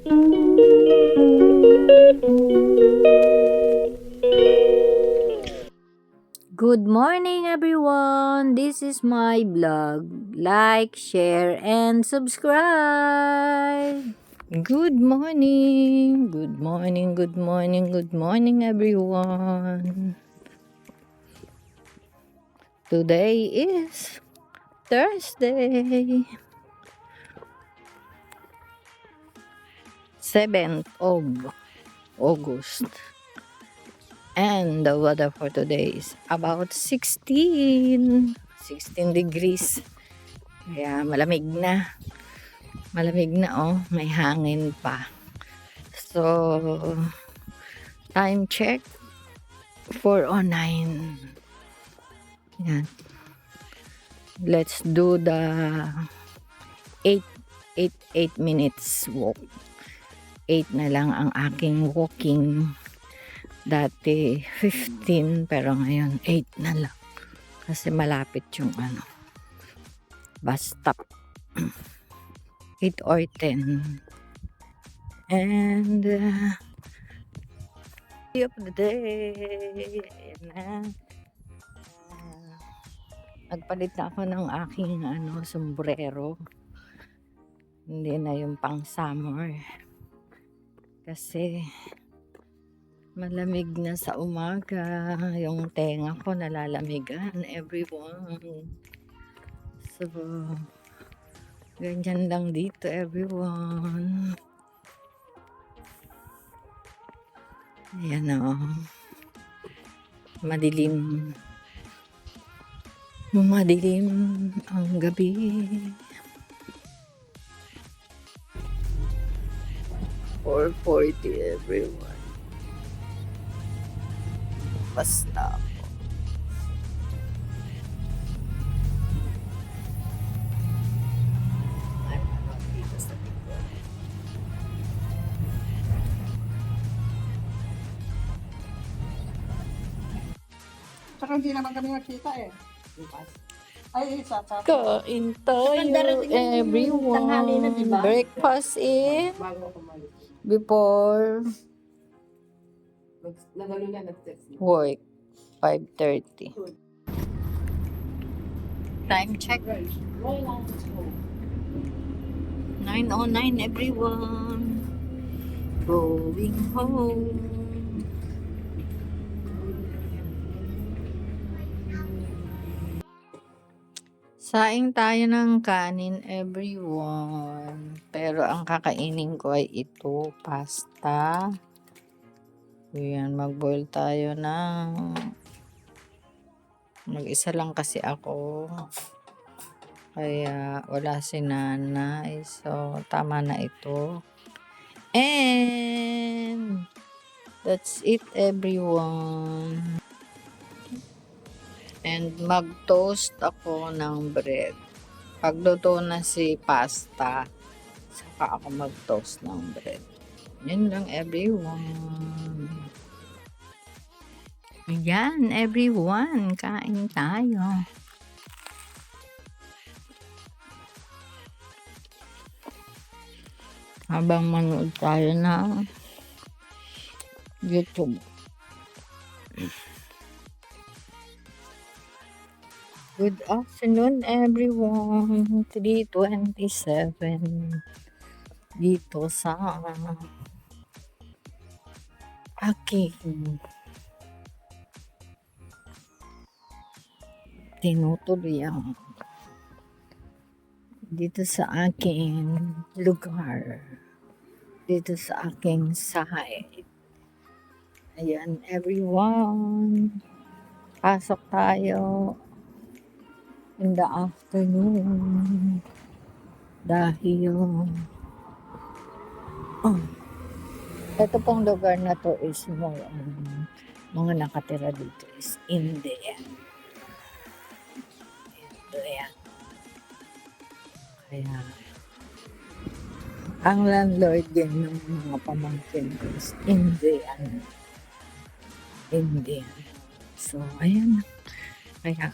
Good morning, everyone. This is my vlog. Like, share, and subscribe. Good morning. Good morning. Good morning. Good morning, everyone. Today is Thursday, 7th of August. And the weather for today is about 16 degrees. Kaya malamig na. Malamig na oh, may hangin pa. So, time check 4:09. Yan. Let's do the 8 minutes walk. 8 na lang ang aking walking. Dati 15 pero ngayon 8 na lang. Kasi malapit yung bus stop. 8 or 10. And of the day. Ayan na. Nagpalit na ako ng aking sombrero. Hindi na yung pang summer. Kasi malamig na sa umaga. Yung tenga ko nalalamigan, everyone. So, ganyan lang dito, everyone. Ayan o. Madilim. Madilim ang gabi. Or 40 everyone. Basta ako. Dito sa likod. Tsaka hindi naman kami nakita eh. Ay, isa pa. Kain tayo, everyone. Breakfast in Bago ako umalis. before Nagalo na nag-text mo. work. 5:30. Time check. 9:09 everyone. Going home. Saing tayo ng kanin everyone. Pero ang kakainin ko ay ito, pasta. Ayan, mag-boil tayo ng mag-isa lang kasi ako. Kaya wala si nanay. So, tama na ito. And that's it everyone. And mag-toast ako ng bread. Pagluto na si pasta, saka ako mag-toast ng bread. Yun lang everyone. Yan everyone, kain tayo. Habang manood tayo ng YouTube. Good afternoon everyone. 3:27 dito sa aking tinutuluyang dito sa aking lugar, dito sa aking side. Ayan everyone, pasok tayo in the afternoon dahil ito pong lugar na to is more mga nakatira dito is Indian. Ito yan. Kaya ang landlord din ng mga pamangkin ko is Indian. So ayan. Kaya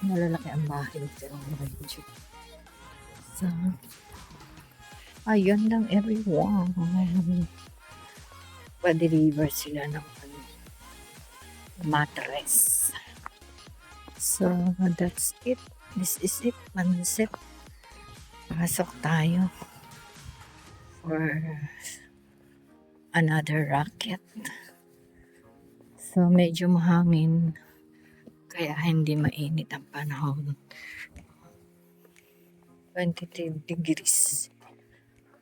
malalaki ang bahay dito ng medyo. So, Ayun lang everyone. Pa-deliver sila ng mattress. So, that's it. This is it. Manset. Pasok tayo for another racket. So, medyo mahangin. Kaya hindi mainit ang panahon. 23 degrees.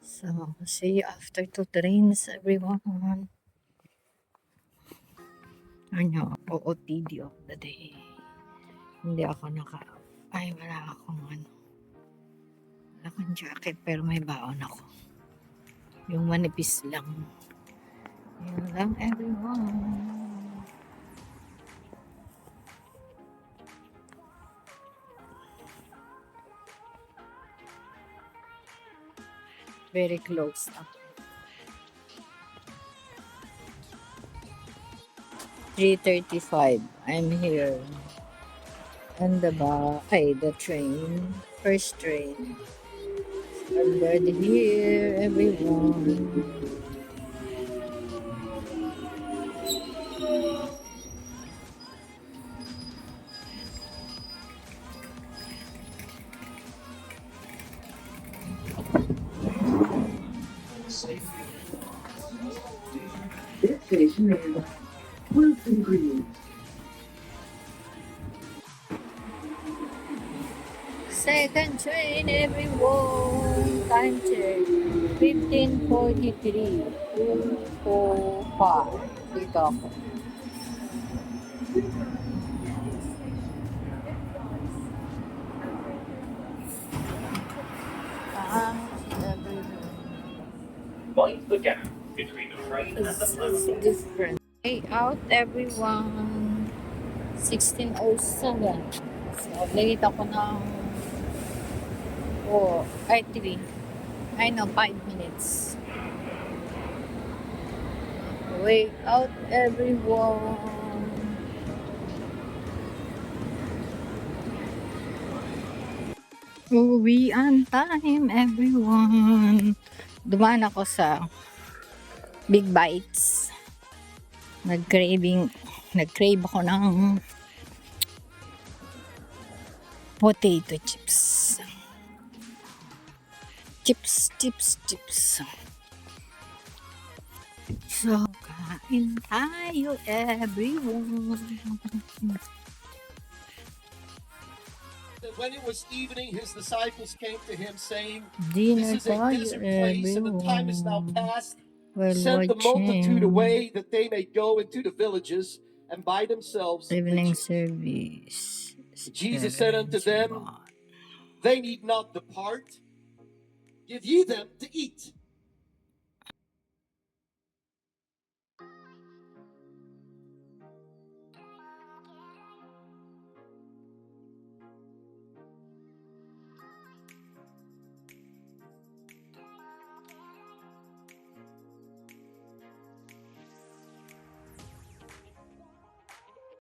So, see you after 2 trains, everyone. Ano, OOTD of the day. Hindi ako wala akong wala akong jacket pero may baon ako. Yung manipis lang. Yun lang, everyone. Very close up. 3:35. I'm here. And the train. First train. I'm already here, everyone. This station is Wilson Green. Second train, everyone. Time check. 15:43. 2:05. Dito ako. Mind the gap between the train and the It's platform. different. Hey out, everyone. 16:07. So, late ako ng 3. I know, 5 minutes. Wait out, everyone. Uwi on time, everyone. Dumaan ako sa Big Bites. Nag-crave ako ng potato chips. Chips. So, kain tayo, everyone. When it was evening, his disciples came to him, saying, Dinner "This is a tayo, desert place, and the time is now everyone. past. While Send the multitude watching away, that they may go into the villages and buy themselves evening victuals." service. Jesus said unto them, "They need not depart. Give ye them to eat."